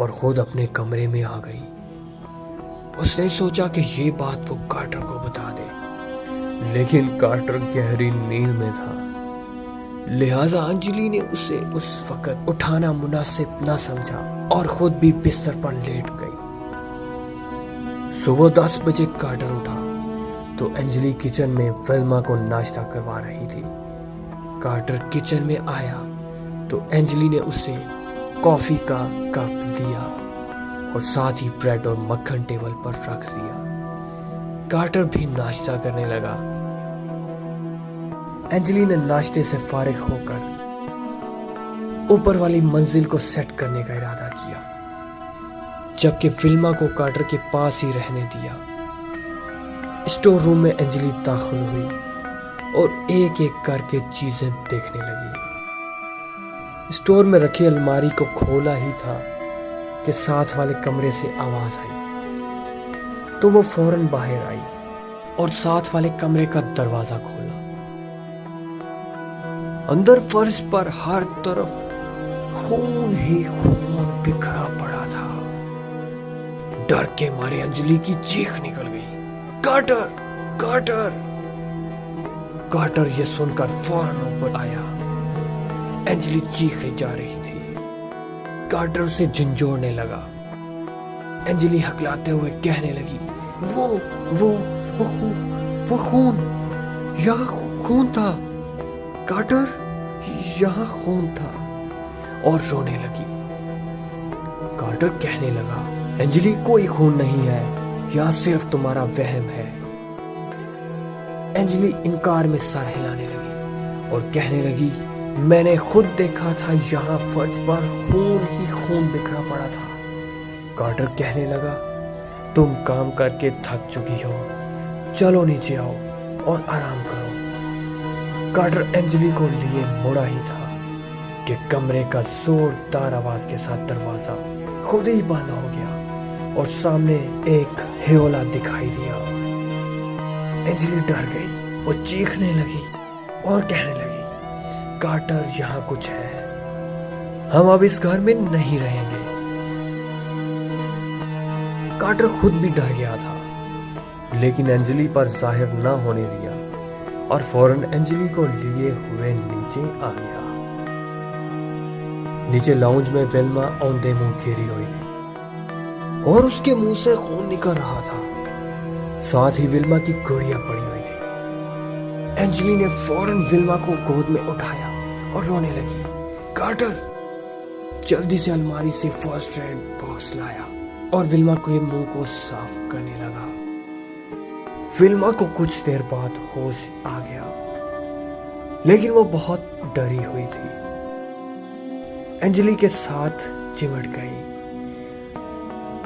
और खुद अपने कमरे में आ गई। उसने सोचा कि ये बात वो कार्टर को बता दे, लेकिन कार्टर गहरी नींद में था, लिहाजा अंजलि ने उसे उस वक्त उठाना मुनासिब न समझा और खुद भी बिस्तर पर लेट गई। सुबह 10 बजे कार्टर उठा तो अंजलि किचन में विल्मा को नाश्ता करवा रही थी। कार्टर किचन में आया तो अंजलि ने उसे कॉफी का कप दिया और साथ ही ब्रेड और मक्खन टेबल पर रख दिया। कार्टर भी नाश्ता करने लगा। अंजलि ने नाश्ते से फारिग होकर ऊपर वाली मंजिल को सेट करने का इरादा किया, जबकि विल्मा को कार्टर के पास ही रहने दिया। स्टोर रूम में अंजलि दाखिल हुई और एक एक करके चीजें देखने लगी। स्टोर में रखी अलमारी को खोला ही था कि साथ वाले कमरे से आवाज आई, तो वो फौरन बाहर आई और साथ वाले कमरे का दरवाजा खोला। अंदर फर्श पर हर तरफ खून ही खून बिखरा पड़ा था। डर के मारे अंजलि की चीख निकल गई, कार्टर, कार्टर! कार्टर यह सुनकर फौरन ऊपर आया। अंजलि चीखने जा रही थी। कार्टर उसे झंझोड़ने लगा। अंजलि हकलाते हुए कहने लगी, वो खून, यहाँ खून था, कार्टर, यहाँ खून था, और रोने लगी। कार्टर कहने लगा, अंजलि कोई खून नहीं है, यह सिर्फ तुम्हारा वहम है। अंजलि इनकार में सर हिलाने लगी और कहने लगी, मैंने खुद देखा था, यहाँ फर्श पर खून ही खून बिखरा पड़ा था। कार्टर कहने लगा, तुम काम करके थक चुकी हो, चलो नीचे आओ और आराम करो। कार्टर अंजलि को लिए मुड़ा ही था कि कमरे का जोरदार आवाज के साथ दरवाजा खुद ही बंद हो गया और सामने एक ह्योला दिखाई दिया। अंजलि डर गई, वो चीखने लगी और कहने लगी, कार्टर, यहाँ कुछ है, हम अब इस घर में नहीं रहेंगे। कार्टर खुद भी डर गया था, लेकिन अंजलि पर जाहिर न होने दिया और फौरन अंजलि को लिए हुए नीचे आ गया। नीचे लाउंज में विल्मा औंधे मुंह घेरी हुई थी और उसके मुंह से खून निकल रहा था। साथ ही विल्मा की गुड़िया पड़ी हुई थी। अंजलि ने फौरन विल्मा को गोद में उठाया और रोने लगी। कार्टर जल्दी से अलमारी से फर्स्ट एड बॉक्स लाया और विल्मा के मुंह को साफ करने लगा। विल्मा को कुछ देर बाद होश आ गया, लेकिन वो बहुत डरी हुई थी। अंजलि के साथ चिमट गई।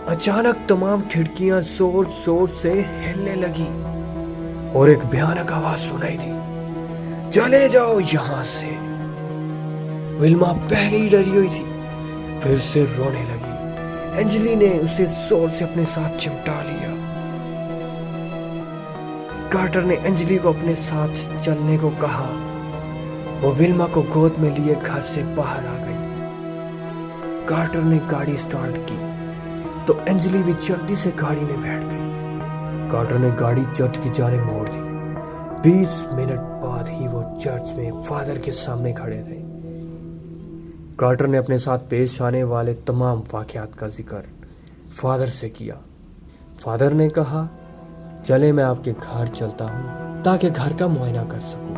अचानक तमाम खिड़कियां जोर जोर से हिलने लगी और एक भयानक आवाज सुनाई दी, चले जाओ यहां से। विल्मा पहले ही डरी हुई थी, फिर से रोने लगी। अंजलि ने उसे जोर से अपने साथ चिमटा लिया। कार्टर ने अंजलि को अपने साथ चलने को कहा। वो विल्मा को गोद में लिए घर से बाहर आ गई। कार्टर ने गाड़ी स्टार्ट की तो अंजलि भी जल्दी से गाड़ी में बैठ गई। कार्टर ने गाड़ी चर्च की जाने मोड़ दी। 20 मिनट बाद ही वो चर्च में फादर के सामने खड़े थे। कार्टर ने अपने साथ पेश आने वाले तमाम वाकयात का जिक्र फादर से किया। फादर ने कहा, चले मैं आपके घर चलता हूं ताकि घर का मुआयना कर सकूं।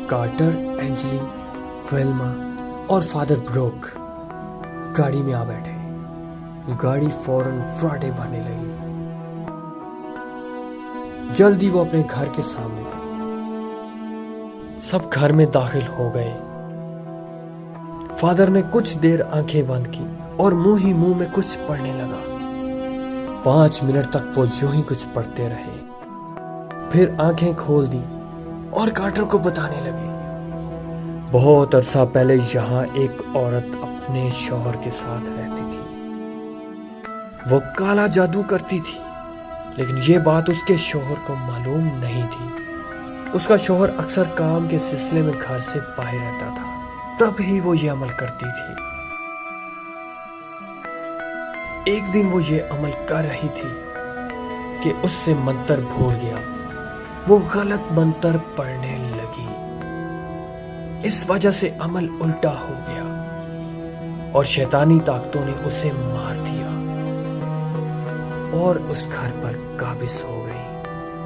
कार्टर, अंजलि, विल्मा और फादर ब्रोक गाड़ी में आ बैठे। गाड़ी फौरन फराटे भरने लगी। जल्दी वो अपने घर के सामने थे। सब घर में दाखिल हो गए। फादर ने कुछ देर आंखें बंद की और मुंह ही मुंह में कुछ पढ़ने लगा। 5 मिनट तक वो यूं ही कुछ पढ़ते रहे, फिर आंखें खोल दी और कार्टर को बताने लगे, बहुत अरसा पहले यहाँ एक औरत अपने शौहर के साथ रहती थी। वो काला जादू करती थी, लेकिन ये बात उसके शौहर को मालूम नहीं थी। उसका शौहर अक्सर काम के सिलसिले में घर से बाहर रहता था, तब ही वो ये अमल करती थी। एक दिन वो ये अमल कर रही थी कि उससे मंत्र भूल गया। वो गलत मंत्र पढ़ने लगी। इस वजह से अमल उल्टा हो गया और शैतानी ताकतों ने उसे मार दिया और उस घर पर काबिज हो गई।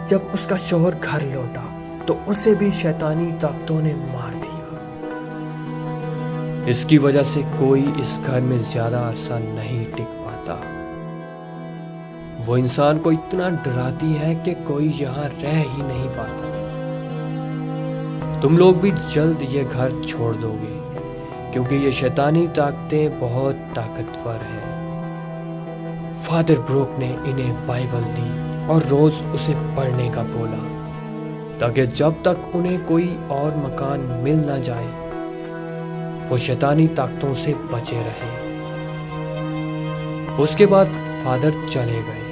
जब उसका शौहर घर लौटा तो उसे भी शैतानी ताकतों ने मार दिया। इसकी वजह से कोई इस घर में ज्यादा अरसा नहीं टिक पाता। वो इंसान को इतना डराती है कि कोई यहाँ रह ही नहीं पाता। तुम लोग भी जल्द ये घर छोड़ दोगे क्योंकि ये शैतानी ताकतें बहुत ताकतवर हैं। फादर ब्रूक ने इन्हें बाइबल दी और रोज उसे पढ़ने का बोला ताकि जब तक उन्हें कोई और मकान मिल ना जाए वो शैतानी ताकतों से बचे रहे। उसके बाद फादर चले गए।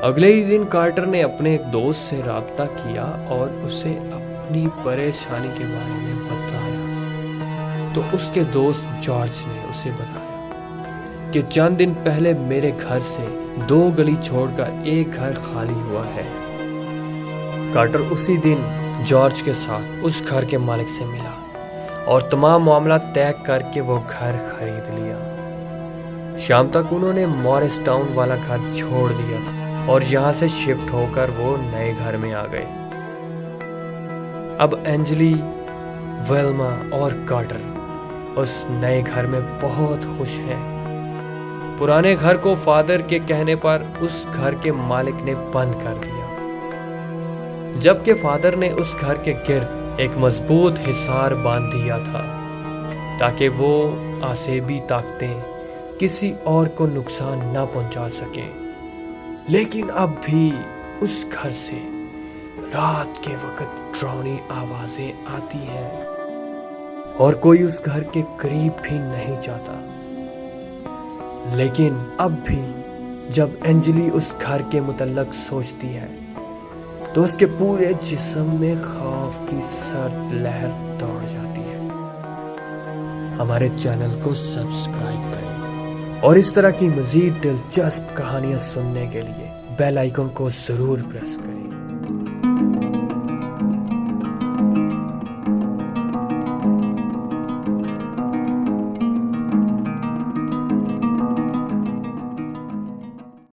अगले ही दिन कार्टर ने अपने एक दोस्त से राब्ता किया और उसे अपनी परेशानी के बारे में बताया। तो उसके दोस्त जॉर्ज ने उसे बताया कि चंद दिन पहले मेरे घर से 2 गली छोड़कर एक घर खाली हुआ है। कार्टर उसी दिन जॉर्ज के साथ उस घर के मालिक से मिला और तमाम मामला तय करके वो घर खरीद लिया। शाम तक उन्होंने मॉरिस टाउन वाला घर छोड़ दिया था और यहाँ से शिफ्ट होकर वो नए घर में आ गए। अब एंजली, वेल्मा और कार्टर उस नए घर में बहुत खुश हैं। पुराने घर को फादर के कहने पर उस घर के मालिक ने बंद कर दिया, जबकि फादर ने उस घर के गिर्द एक मजबूत हिसार बांध दिया था ताकि वो आसेबी ताकतें किसी और को नुकसान ना पहुंचा सकें। लेकिन अब भी उस घर से रात के वक्त डरावनी आवाजें आती हैं और कोई उस घर के करीब भी नहीं जाता। लेकिन अब भी जब एंजली उस घर के मुतल्लक सोचती है तो उसके पूरे जिस्म में खौफ की सर्द लहर दौड़ जाती है। हमारे चैनल को सब्सक्राइब करें और इस तरह की मजीद दिलचस्प कहानियां सुनने के लिए बेल आइकन को जरूर प्रेस करें।